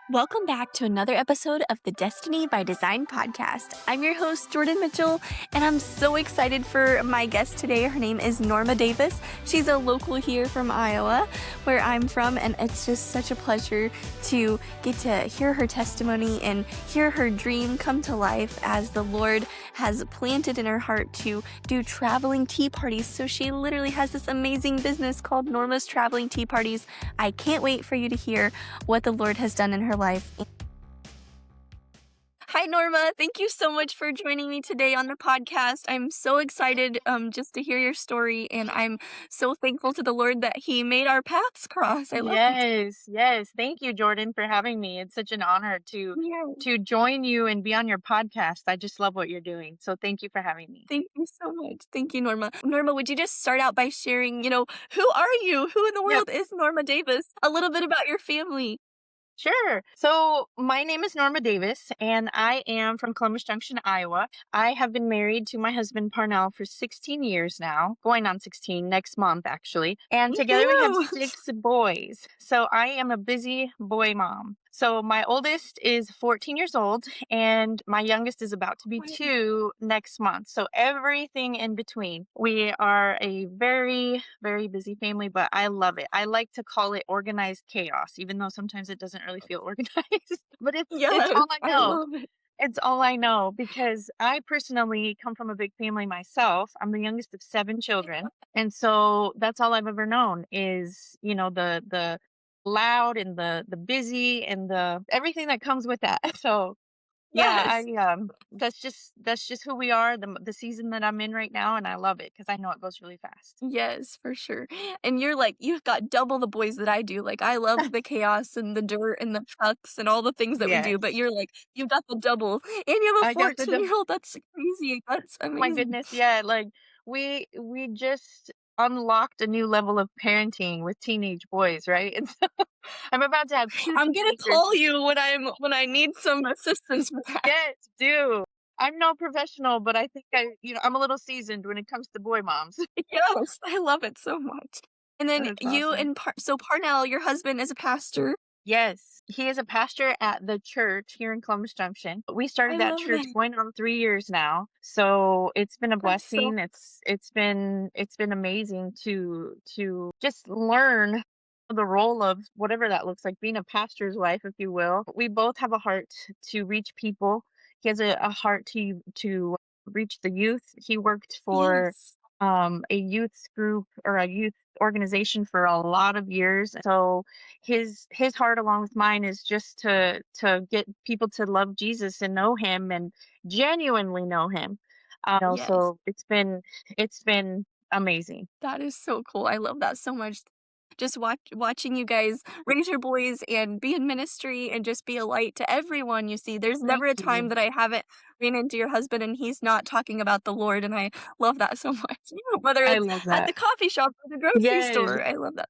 Welcome back to another episode of the Destiny by Design podcast. I'm your host, Jordan Mitchell, and I'm so excited for my guest today. Her name is Norma Davis. She's a local here from Iowa, where I'm from, and it's just such a pleasure to get to hear her testimony and hear her dream come to life as the Lord has planted in her heart to do traveling tea parties. So she literally has this amazing business called Norma's Traveling Tea Parties. I can't wait for you to hear what the Lord has done in her life. Hi, Norma. Thank you so much for joining me today on the podcast. I'm so excited just to hear your story, and I'm so thankful to the Lord that He made our paths cross. I love it. Yes. Thank you, Jordan, for having me. It's such an honor to Yeah. to join you and be on your podcast. I just love what you're doing. So thank you for having me. Thank you so much. Thank you, Norma. Norma, would you just start out by sharing, who are you? Who in the Yep. world is Norma Davis? A little bit about your family. Sure. So my name is Norma Davis, and I am from Columbus Junction, Iowa. I have been married to my husband Parnell for 16 years now, going on 16 next month, actually. And together we have Woohoo! 6 boys. So I am a busy boy mom. So my oldest is 14 years old, and my youngest is about to be Wow. 2 next month. So everything in between. We are a very, very busy family, but I love it. I like to call it organized chaos, even though sometimes it doesn't really feel organized. But it's Yes, all I I know. love it. It's all I know because I personally come from a big family myself. I'm the youngest of 7 children. And so that's all I've ever known is, the loud and the busy and the everything that comes with that. So yeah, Yes. that's just who we are, the season that I'm in right now, and I love it because I know it goes really fast. Yes, for sure. And you've got double the boys that I do. Like, I love the chaos and the dirt and the trucks and all the things that we do, but Yes. you've got the double. And you have a I got the 14-year-old. That's crazy. That's Oh my amazing. goodness, yeah, like we just unlocked a new level of parenting with teenage boys, right? And so I'm about to have 2 I'm gonna teenagers. call you when I need some assistance with that. Yes, do. I'm no professional, but I think I'm a little seasoned when it comes to boy moms. Yes, I love it so much. And then That's you awesome. and Parnell, your husband is a pastor. Yes, he is a pastor at the church here in Columbus Junction. We I started that love church that. going on 3 years now, so it's been a That's so blessing. It's been amazing to just learn the role of whatever that looks like, being a pastor's wife, if you will. We both have a heart to reach people. He has a heart to reach the youth. He worked for yes. a youth group or a youth organization for a lot of years. So his heart along with mine is just to get people to love Jesus and know him and genuinely know him. Yes. So it's been amazing. That is so cool. I love that so much. Just watching you guys raise your boys and be in ministry and just be a light to everyone you see. There's Thank never a time you. that I haven't ran into your husband and he's not talking about the Lord, and I love that so much. Whether I it's love at that. the coffee shop or the grocery Yes. store. I love that.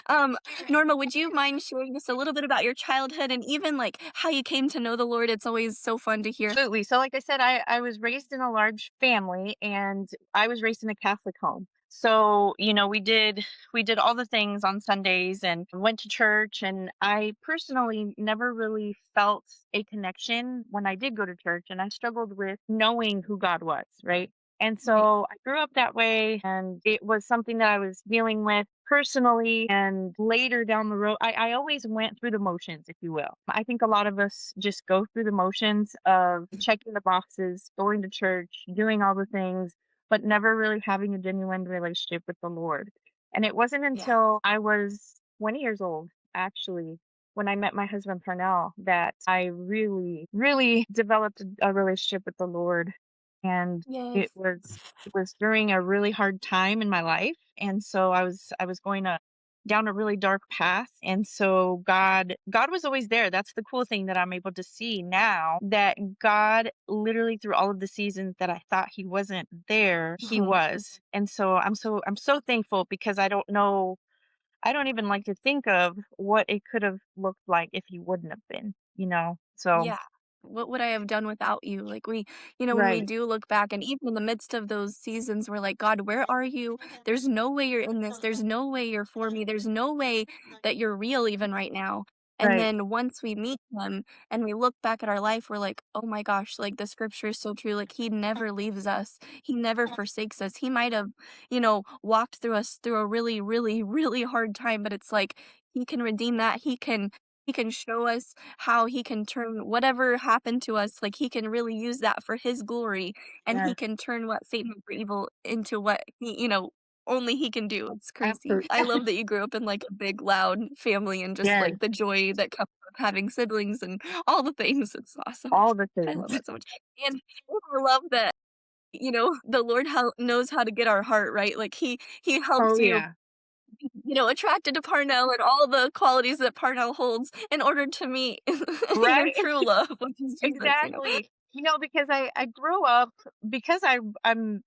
Um, Norma, would you mind sharing just a little bit about your childhood and even like how you came to know the Lord? It's always so fun to hear. Absolutely. So like I said, I was raised in a large family and I was raised in a Catholic home. So, we did all the things on Sundays and went to church, and I personally never really felt a connection when I did go to church, and I struggled with knowing who God was, right? And Right. so I grew up that way, and it was something that I was dealing with personally. And later down the road, I always went through the motions, if you will. I think a lot of us just go through the motions of checking the boxes, going to church, doing all the things, but never really having a genuine relationship with the Lord. And it wasn't Yeah. until I was 20 years old, actually, when I met my husband Parnell, that I really, really developed a relationship with the Lord. And it Yes. was it was during a really hard time in my life. And so I was going down a really dark path. And so God was always there. That's the cool thing that I'm able to see now, that God literally through all of the seasons that I thought he wasn't there, he Mhm. was. And so I'm so thankful because I don't even like to think of what it could have looked like if he wouldn't have been. So Yeah. What would I have done without you? Like when we right. do look back and even in the midst of those seasons, we're like, God, where are you? There's no way you're in this. There's no way you're for me. There's no way that you're real even right now. And Right. then once we meet him and we look back at our life, we're like, "Oh my gosh, like the scripture is so true. Like he never leaves us. He never forsakes us. He might have, walked through us through a really, really, really hard time, but it's like he can redeem that. He can show us how he can turn whatever happened to us, like he can really use that for his glory, and he Yes. can turn what Satan meant for evil into what only he can do. It's crazy. Absolutely. I love that you grew up in like a big, loud family and just Yes. like the joy that comes with having siblings and all the things. It's awesome. All the I love things. that so much. And I love that, the Lord knows how to get our heart, right? Like he Oh, helps you yeah. attracted to Parnell and all the qualities that Parnell holds in order to meet your Right. true love, which is Jesus. Exactly. Because I grew up, because I'm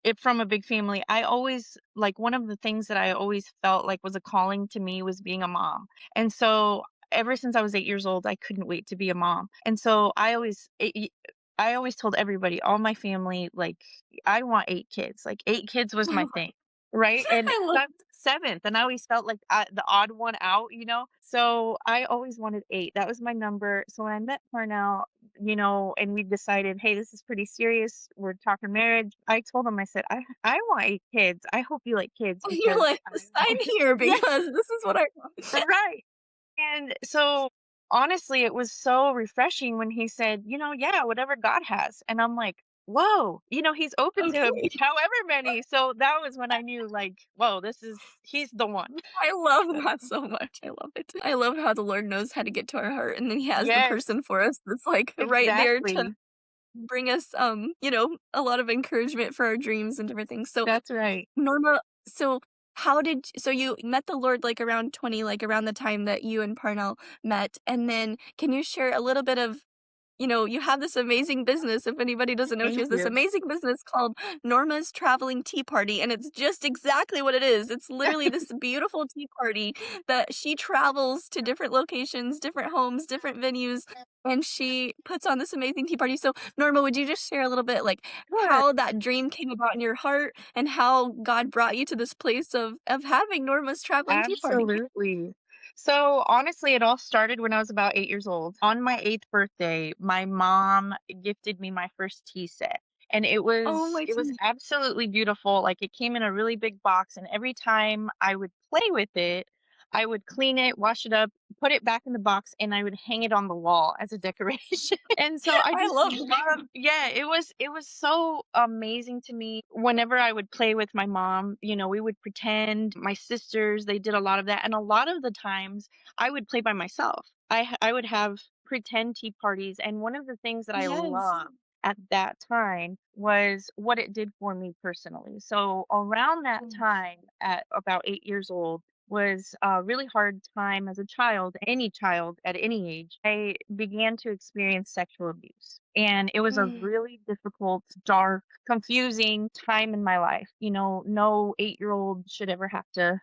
it from a big family. I always, like, one of the things that I always felt like was a calling to me was being a mom. And so ever since I was 8 years old, I couldn't wait to be a mom. And so I always told everybody, all my family, like, I want 8 kids. Like 8 kids was my thing. Right? And I love I'm 7th, and I always felt like the odd one out. So I always wanted 8. That was my number. So when I met Parnell, and we decided, hey, this is pretty serious. We're talking marriage. I told him, I said, I want 8 kids. I hope you like kids you're because like, I "Sign want. here Yeah, because this is what I want." right. And so honestly, it was so refreshing when he said, yeah, whatever God has. And I'm like, whoa, he's open to Okay. however many. So that was when I knew, like, whoa, he's the one. I love that so much. I love it. I love how the Lord knows how to get to our heart, and then he has the Yes, person for us that's, like, right there to exactly. bring us, a lot of encouragement for our dreams and different things. So, That's right. Norma, so so you met the Lord, like, around 20, like, around the time that you and Parnell met, and then can you share a little bit of you have this amazing business. If anybody doesn't know, she Thank has this you. amazing business called Norma's Traveling Tea Party, and it's just exactly what it is. It's literally this beautiful tea party that she travels to different locations, different homes, different venues, and she puts on this amazing tea party. So, Norma, would you just share a little bit, like, Sure. how that dream came about in your heart and how God brought you to this place of having Norma's Traveling Tea Party? Absolutely. So honestly, it all started when I was about 8 years old. On my 8th birthday, my mom gifted me my first tea set. And it Oh was my it was goodness. absolutely beautiful. Like, it came in a really big box, and every time I would play with it, I would clean it, wash it up, put it back in the box, and I would hang it on the wall as a decoration. And so I I just love that. love, yeah, it was so amazing to me. Whenever I would play with my mom, we would pretend. My sisters, they did a lot of that, and a lot of the times I would play by myself. I would have pretend tea parties, and one of the things that I Yes. loved at that time was what it did for me personally. So around that time, at about 8 years old, was a really hard time as a child, any child at any age. I began to experience sexual abuse. And it was a Mm. really difficult, dark, confusing time in my life. No 8-year-old should ever have to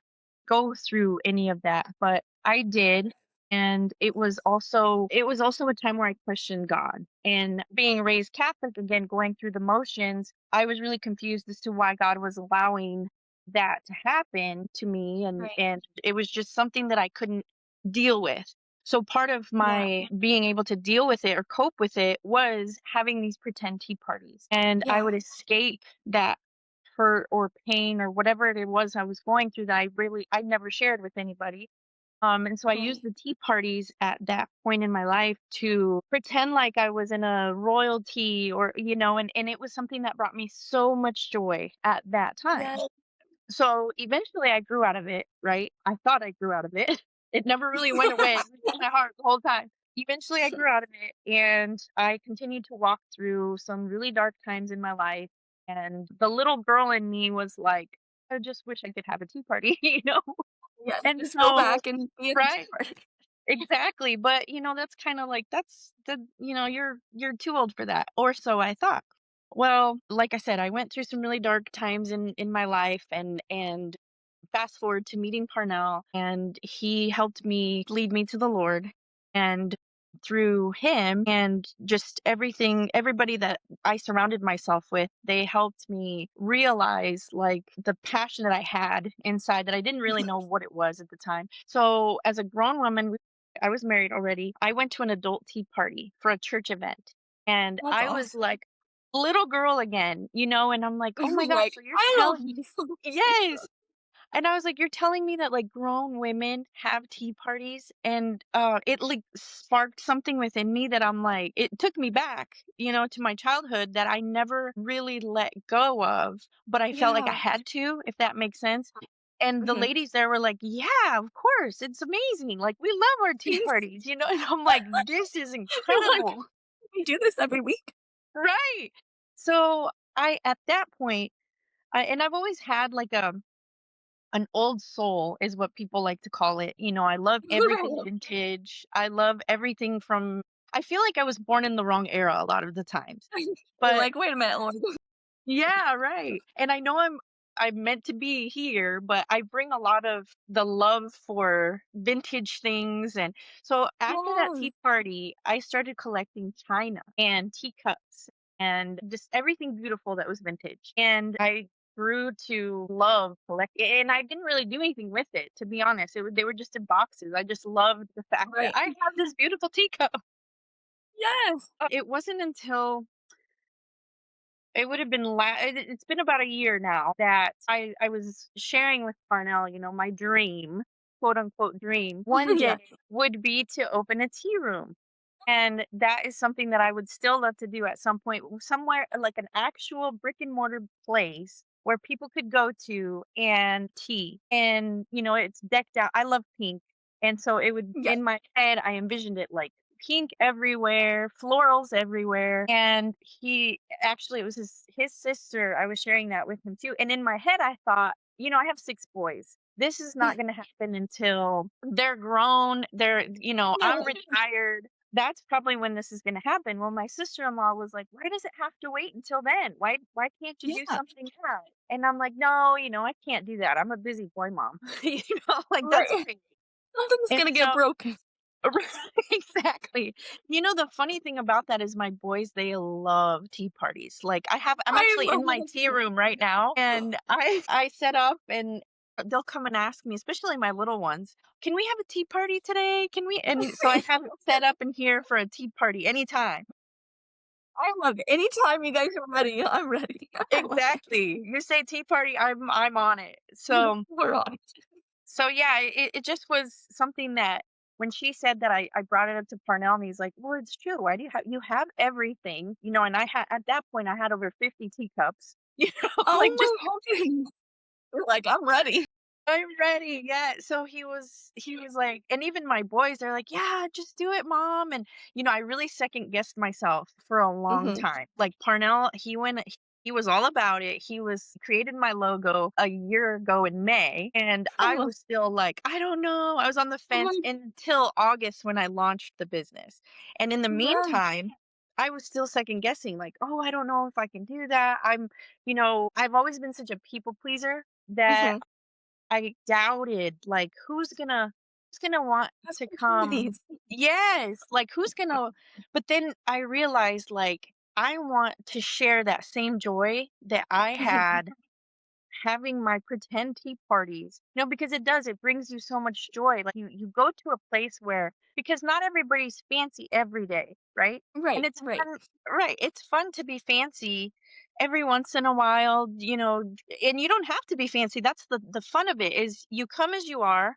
go through any of that, but I did. And it was also a time where I questioned God. And being raised Catholic, again, going through the motions, I was really confused as to why God was allowing that to happen to me, and Right. and it was just something that I couldn't deal with. So part of Yeah. my being able to deal with it or cope with it was having these pretend tea parties. And I Yeah. would escape that hurt or pain or whatever it was I was going through that I never shared with anybody. And so I used Right. the tea parties at that point in my life to pretend like I was in a royalty, and it was something that brought me so much joy at that time. Yes. So eventually I grew out of it, right? I thought I grew out of it. It never really went away. It was in my heart the whole time. Eventually I grew out of it, and I continued to walk through some really dark times in my life. And the little girl in me was like, I just wish I could have a tea party, you know? Yes, And just go so, back and be at the tea right. party. Exactly, but, that's kinda like you're too old for that, or so I thought. Well, like I said, I went through some really dark times in my life, and fast forward to meeting Parnell, and he helped me lead me to the Lord. And through him and just everybody that I surrounded myself with, they helped me realize, like, the passion that I had inside that I didn't really know what it was at the time. So as a grown woman, I was married already. I went to an adult tea party for a church event, and That's I was awesome. like little girl again, and I'm like, "Oh my gosh, Like, so you're I love telling." you so Yes. And I was like, "You're telling me that, like, grown women have tea parties?" And, it, like, sparked something within me that I'm like it took me back, to my childhood that I never really let go of, but I felt like I Yeah. had to, if that makes sense. And the Mhm. ladies there were like, "Yeah, of course, it's amazing, like, we love our tea parties," and I'm like, "This is You're like, incredible." "We do this every week." Right. So, I at that point and I've always had, like, an old soul is what people like to call it. I love everything vintage. I love everything from I feel like I was born in the wrong era a lot of the times. You're But like, "Wait a minute, Lord." yeah, right. And I know I'm meant to be here, but I bring a lot of the love for vintage things. And so after that Yeah. tea party, I started collecting china and teacups and just everything beautiful that was vintage. And I grew to love collecting, and I didn't really do anything with it, to be honest. They were just in boxes. I just loved the fact that Right. I have this beautiful teacup. Yes. It wasn't until it would have been it's been about a year now that I was sharing with Parnell, my dream, quote unquote dream, one day Yeah. would be to open a tea room. And that is something that I would still love to do at some point, somewhere like an actual brick and mortar place where people could go to and tea. And, it's decked out. I love pink. And so it would, Yeah. in my head, I envisioned it like pink everywhere, florals everywhere. And it was his sister. I was sharing that with him too. And in my head, I thought, I have 6 boys. This is not going to happen until they're grown. I'm Yeah. retired. That's probably when this is going to happen. Well, my sister-in-law was like, "Why does it have to wait until then? Why can't you do Yeah. something now?" And I'm like, "No, I can't do that. I'm a busy boy mom." Like that's Right. crazy. Something's And gonna so get broken. right, exactly. The funny thing about that is my boys, they love tea parties. Like I'm I actually love in my tea room right now, and I set up and they'll come and ask me, especially my little ones, "Can we have a tea party today? Can we?" And so I have it set up in here for a tea party anytime. I love it. Anytime you guys are ready, I'm ready. I love it. Exactly. You say tea party, I'm on it. We're on. So yeah, it just was something that when she said that I brought it up to Parnell and he's like, "Well, it's true. Why do you have everything?" And I had at that point I had over 50 teacups, like just Oh my goodness. You're like, "I'm ready." I'm ready. Yeah. So he was like, and even my boys, they're like, "Yeah, just do it, mom." And I really second guessed myself for a long Mhm. time. Like Parnell, he was all about it. He was created my logo a year ago in May, and I I love was still like, I don't know. I was on the oh fence my until August when I launched the business. And in the yes. meantime, I was still second guessing, like, oh, I don't know if I can do that. I've always been such a people pleaser that Mhm. I doubted, like, who's gonna want That's to what she come. needs. Yes, like, who's gonna but then I realized, like, I want to share that same joy that I Mhm. had having my pretend tea parties, because it brings you so much joy. Like you go to a place where because not everybody's fancy every day, right? And Right, it's right. fun, right? It's fun to be fancy every once in a while, and you don't have to be fancy. That's the fun of it is you come as you are,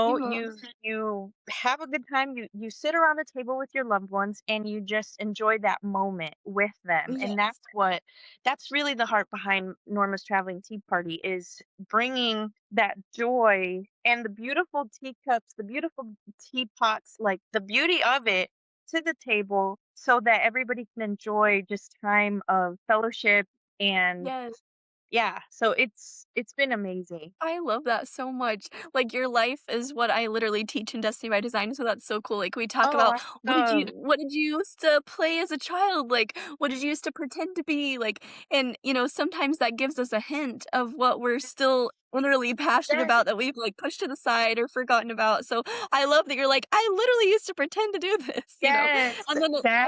Mhm. you have a good time, you sit around the table with your loved ones and you just enjoy that moment with them. And Yes. that's really the heart behind Norma's Traveling Tea Party is bringing that joy and the beautiful teacups, the beautiful teapots, like the beauty of it to the table so that everybody can enjoy just time of fellowship and Yes. yeah, so it's been amazing. I love that so much. Like, your life is what I literally teach in Destiny by Design, so that's so cool. Like, we talk Oh, about what did you used to play as a child? Like, what did you used to pretend to be? Like, and, sometimes that gives us a hint of what we're still literally passionate yes, about that we've, like, pushed to the side or forgotten about. So, I love that you're like, "I literally used to pretend to do this," yes, and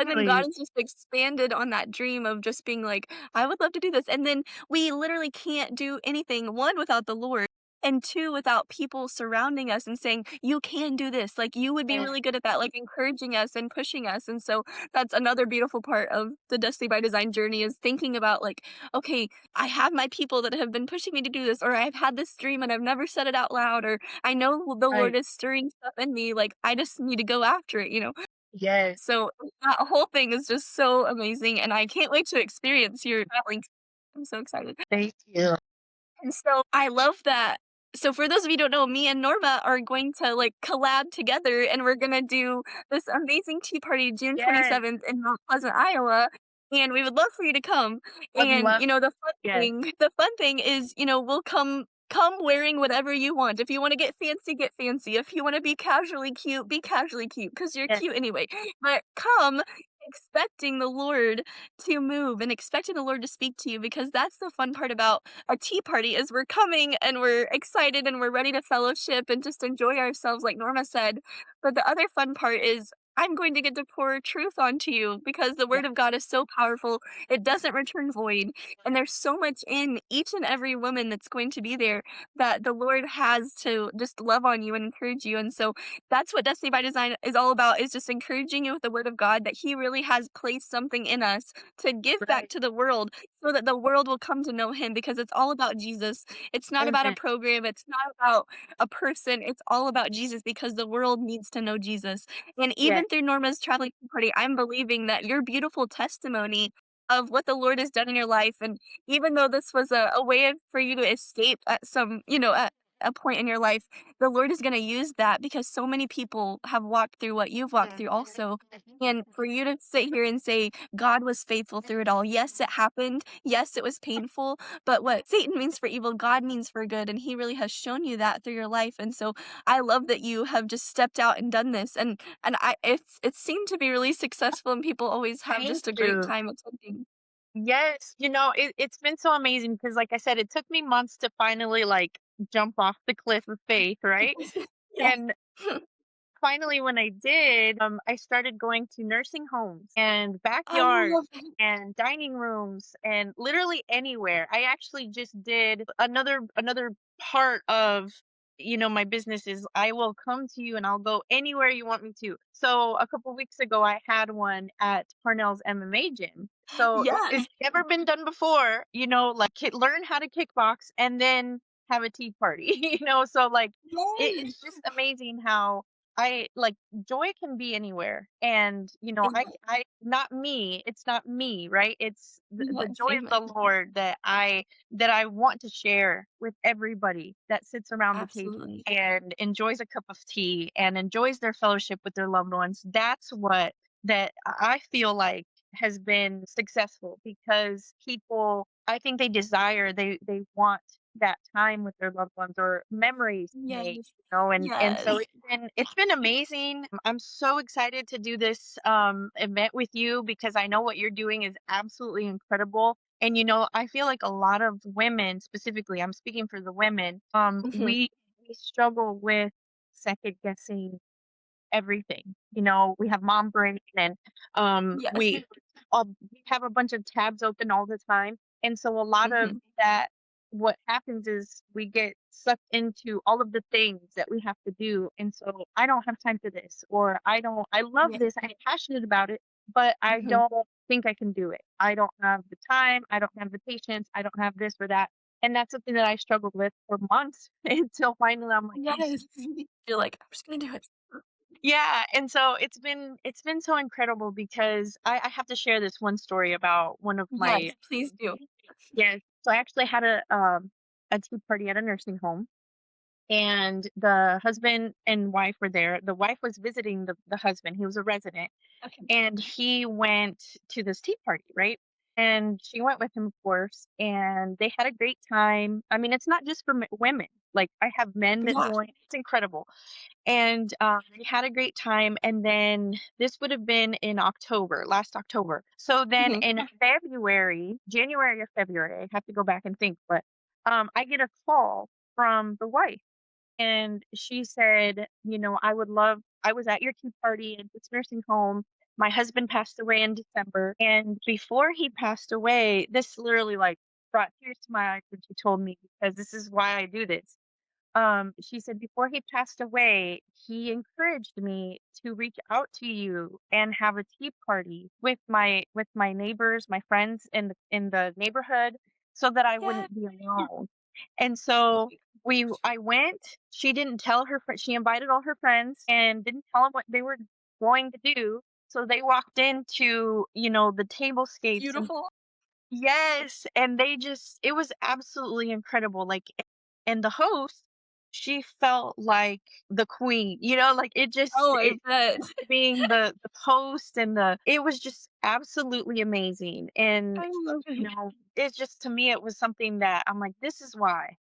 then God exactly. has just expanded on that dream of just being like, "I would love to do this," and then we literally can't do anything, one, without the Lord. and two, without people surrounding us and saying, "You can do this," like, "You would be Yeah. really good at that," like, encouraging us and pushing us, and so that's another beautiful part of the Destiny by Design journey is thinking about, like, "Okay, I have my people that have been pushing me to do this," or "I've had this dream and I've never said it out loud," or "I know the Lord Right. is stirring stuff in me, like, I just need to go after it," you know? Yes. So, that whole thing is just so amazing, and I can't wait to experience your traveling. I'm so excited. Thank you. And so I love that. So for those of you who don't know, me and Norma are going to like collab together and we're gonna do this amazing tea party June Yes. 27th in Mount Pleasant, Iowa. And we would love for you to come. Would And love. you know, Yes. the fun thing is, you know, we'll come wearing whatever you want. If you want to get fancy. If you want to be casually cute, because you're Yes. cute anyway. But come expecting the Lord to move and expecting the Lord to speak to you because that's the fun part about a tea party is we're coming and we're excited and we're ready to fellowship and just enjoy ourselves like Norma said. But the other fun part is I'm going to get to pour truth onto you because the Yes. word of God is so powerful. It doesn't return void. And there's so much in each and every woman that's going to be there that the Lord has to just love on you and encourage you. And so that's what Destiny by Design is all about is just encouraging you with the word of God that he really has placed something in us to give back Right. to the world so that the world will come to know him because it's all about Jesus. It's not about a Amen. program, it's not about a person, it's all about Jesus because the world needs to know Jesus. And Yes. even through Norma's traveling tea party, I'm believing that your beautiful testimony of what the Lord has done in your life, and even though this was a way for you to escape at some, you know, at a point in your life, the Lord is going to use that because so many people have walked through what you've walked through also. And for you to sit here and say, God was faithful through it all. Yes, it happened. Yes, it was painful. But what Satan means for evil, God means for good. And he really has shown you that through your life. And so I love that you have just stepped out and done this. And it seemed to be really successful and people always have Thank just a great you. time attending. Yes. It's been so amazing because, like I said, it took me months to finally like jump off the cliff of faith, right? Yeah. And finally, when I did, I started going to nursing homes and backyards Oh, and dining rooms and literally anywhere. I actually just did another part of my business is I will come to you and I'll go anywhere you want me to. So a couple weeks ago, I had one at Parnell's MMA gym. So yeah. it's never been done before. Like learn how to kickbox and then have a tea party. So like it's Yes. just amazing how I like joy can be anywhere. And, not me, it's not me, right? It's the Yes, joy of amen. the Lord that I want to share with everybody that sits around the table Absolutely. and enjoys a cup of tea and enjoys their fellowship with their loved ones. That's what that I feel like has been successful because people I think they desire they want that time with their loved ones or memories to make, Yes. and so Yes. it's been amazing. I'm so excited to do this event with you because I know what you're doing is absolutely incredible. And I feel like a lot of women, specifically, I'm speaking for the women, Mhm. we struggle with second guessing everything. We have mom brain and Yes. we have a bunch of tabs open all the time. And so a lot of Mhm. that what happens is we get sucked into all of the things that we have to do. And so I don't have time for this or I love Yeah. this. I'm passionate about it, but I Mhm. don't think I can do it. I don't have the time, I don't have the patience, I don't have this or that. And that's something that I struggled with for months until finally I'm like, Yes. You're like, "I'm just gonna do it." yeah, and so it's been so incredible because I have to share this one story about one of Yes, my please do. yes. So I actually had a tea party at a nursing home, and the husband and wife were there. The wife was visiting the husband. He was a resident, Okay. and he went to this tea party, right? And she went with him, of course, and they had a great time. I mean, it's not just for women. Like I have men that Yeah. join. It's incredible. And, we had a great time, and then this would have been in October, last October. So then Mhm. in February, January or February, I have to go back and think, but, I get a call from the wife, and she said, I was at your tea party at this nursing home. My husband passed away in December, and before he passed away, this literally, like, brought tears to my eyes when she told me because this is why I do this. she said, before he passed away, he encouraged me to reach out to you and have a tea party with my neighbors, my friends in the neighborhood, so that I Yeah. wouldn't be alone. And Oh so my gosh. I went. She didn't tell her friends. She invited all her friends and didn't tell them what they were going to do. So they walked into, the table scapes and Beautiful. yes, and they just it was absolutely incredible, like, and the host, she felt like the queen, like, Oh, I it bet. being the host and it was just absolutely amazing, and, I love it. it's just to me, it was something that I'm like, this is why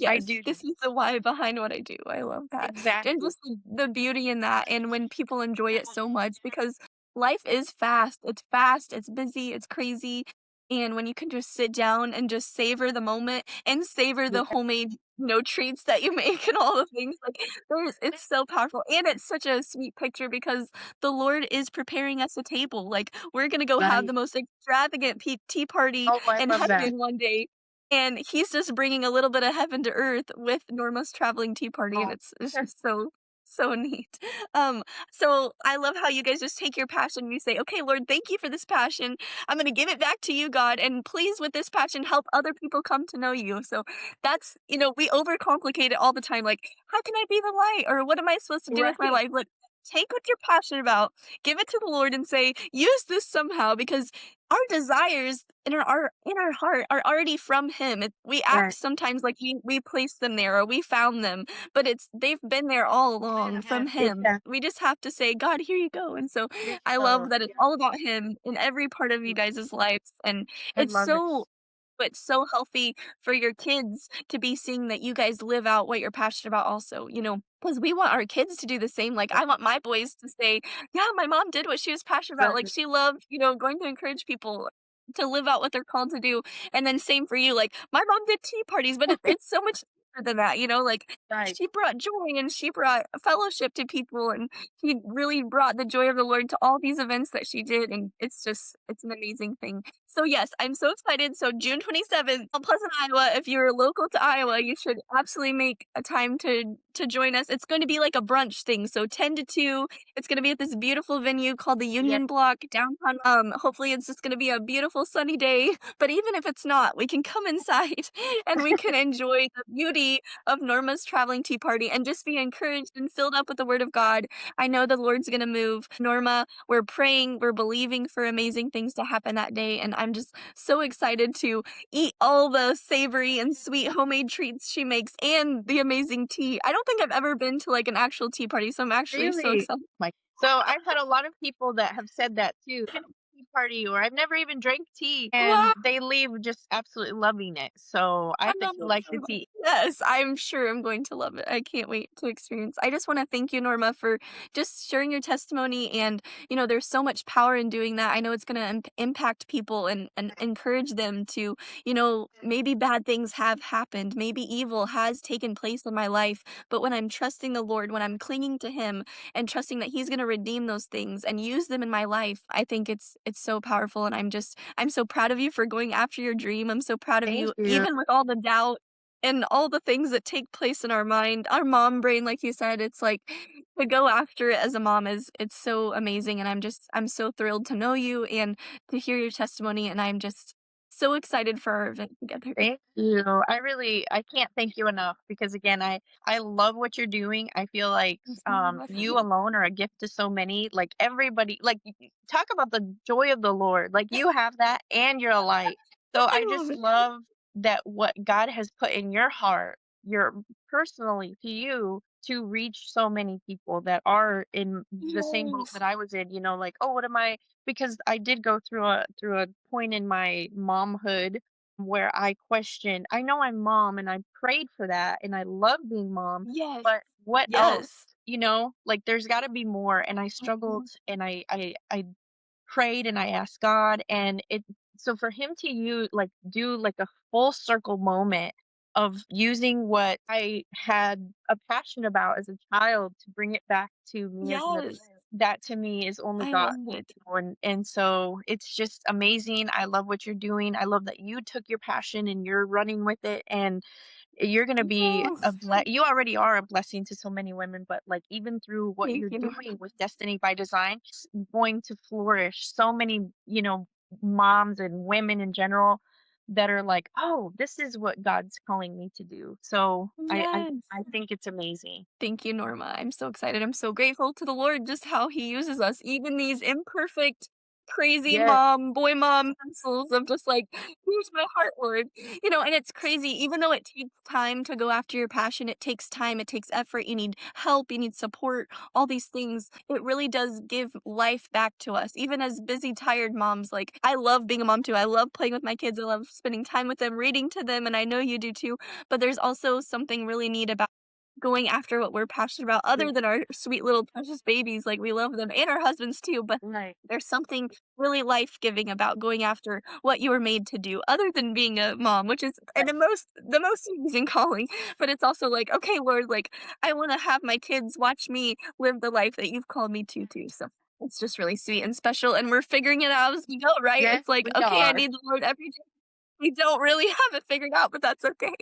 I Yes, do this is this." the why behind what I do. I love that. And Exactly. just the beauty in that and when people enjoy it so much because life is fast, it's busy, it's crazy, and when you can just sit down and just savor the moment and savor Yeah, the homemade, treats that you make and all the things, like, it's so powerful, and it's such a sweet picture because the Lord is preparing us a table, like, we're gonna go have right. the most extravagant tea party Oh, I in love that. heaven one day, and he's just bringing a little bit of heaven to earth with Norma's traveling tea party, and Oh, it's just so neat. Um, so I love how you guys just take your passion and you say, "Okay, Lord, thank you for this passion. I'm gonna give it back to you, God, and please with this passion help other people come to know you." So that's we overcomplicate it all the time, like, "How can I be the light?" or "What am I supposed to do with my right, life?" Like, take what you're passionate about, give it to the Lord and say, "Use this somehow," because our desires in our heart are already from him. We act right. sometimes like we placed them there or we found them, but they've been there all along from him. Exactly. We just have to say, "God, here you go." And so Here you I go. love that it's all about him in every part of you guys' lives, and I it's love it. so healthy for your kids to be seeing that you guys live out what you're passionate about also, because we want our kids to do the same. Like, I want my boys to say, "Yeah, my mom did what she was passionate about." Like, Right, she loved, going to encourage people to live out what they're called to do, and then same for you, like, my mom did tea parties, but it's so much deeper than that, like, right. she brought joy and she brought fellowship to people, and she really brought the joy of the Lord to all these events that she did, and it's an amazing thing. So, yes, I'm so excited. So, June 27th, Mount Pleasant, Iowa. If you're local to Iowa, you should absolutely make a time to join us. It's going to be like a brunch thing. So, 10 to 2, it's going to be at this beautiful venue called the Yeah. Union Block downtown. Hopefully it's just going to be a beautiful sunny day, but even if it's not, we can come inside and we can enjoy the beauty of Norma's traveling tea party and just be encouraged and filled up with the word of God. I know the Lord's going to move. Norma, we're praying, we're believing for amazing things to happen that day. And I'm just so excited to eat all the savory and sweet homemade treats she makes and the amazing tea. I don't think I've ever been to like an actual tea party, so I'm actually so Really? excited. Like, so I've had a lot of people that have said that too. "Been to a tea party," or "I've never even drank tea," Wow. and they leave just absolutely loving it. So I bet you like the tea. Yes, I'm sure I'm going to love it. I can't wait to experience. I just want to thank you, Norma, for just sharing your testimony. And, there's so much power in doing that. I know it's going to impact people and encourage them to, maybe bad things have happened. Maybe evil has taken place in my life. But when I'm trusting the Lord, when I'm clinging to Him and trusting that He's going to redeem those things and use them in my life, I think it's so powerful. And I'm so proud of you for going after your dream. I'm so proud of Thank you, you. even with all the doubt and all the things that take place in our mind, our mom brain, like you said, it's like to go after it as a mom it's so amazing. And I'm so thrilled to know you and to hear your testimony. And I'm just so excited for our event together. Thank you. I can't thank you enough because again, I love what you're doing. I feel like Yes, ma'am, I feel you you. alone are a gift to so many. Like everybody, like talk about the joy of the Lord. Like you have that and you're a light. So I I love just it. love that what God has put in your heart, your personally to you to reach so many people that are in the same boat Yes. that I was in, like, oh, what am I because I did go through a point in my momhood where I question I know I'm mom and I prayed for that and I love being mom, Yes. but what else? Yes. Like there's got to be more and I struggled Mhm. and I prayed and I asked God and it so for him to do like a full circle moment of using what I had a passion about as a child to bring it back to me as an Yes. adult, that to me is only I God. love it. And so it's just amazing. I love what you're doing. I love that you took your passion and you're running with it. And You're gonna be Oh, you already are a blessing to so many women, but like even through what thank you're you. doing with Destiny by Design, it's going to flourish. So many, moms and women in general that are like, oh, this is what God's calling me to do. So Yes. I think it's amazing. Thank you, Norma. I'm so excited. I'm so grateful to the Lord just how He uses us, even these imperfect, crazy Yes, boy mom vessels of just like, here's my heart, Lord. And it's crazy. Even though it takes time to go after your passion, it takes time, it takes effort. You need help, you need support, all these things. It really does give life back to us. Even as busy, tired moms, like I love being a mom too. I love playing with my kids. I love spending time with them, reading to them, and I know you do too. But there's also something really neat about going after what we're passionate about yeah, other than our sweet little precious babies, like, we love them and our husbands too, but right, there's something really life-giving about going after what you were made to do other than being a mom, which is and right. the most amazing calling, but it's also like, "Okay, Lord, like, I wanna have my kids watch me live the life that you've called me to too," so it's just really sweet and special, and we're figuring it out as we go, right? Yes, It's like, we "Okay, I are. need the Lord every day." We don't really have it figured out, but that's okay.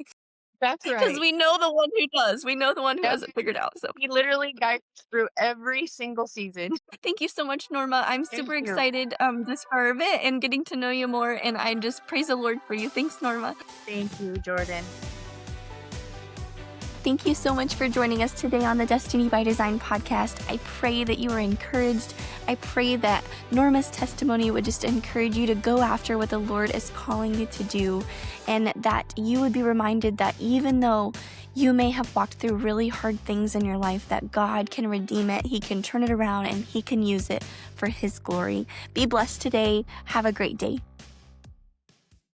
That's Because right. we know the one who does. We know the one who Yep. has it figured out, so He literally guides us through every single season. thank you so much, Norma. I'm Thank super you. excited, just for a bit and getting to know you more, and I just praise the Lord for you. Thanks, Norma. Thank you, Jordan. Thank you so much for joining us today on the Destiny by Design podcast. I pray that you are encouraged. I pray that Norma's testimony would just encourage you to go after what the Lord is calling you to do, and that you would be reminded that even though you may have walked through really hard things in your life, that God can redeem it, He can turn it around, and He can use it for His glory. Be blessed today. Have a great day.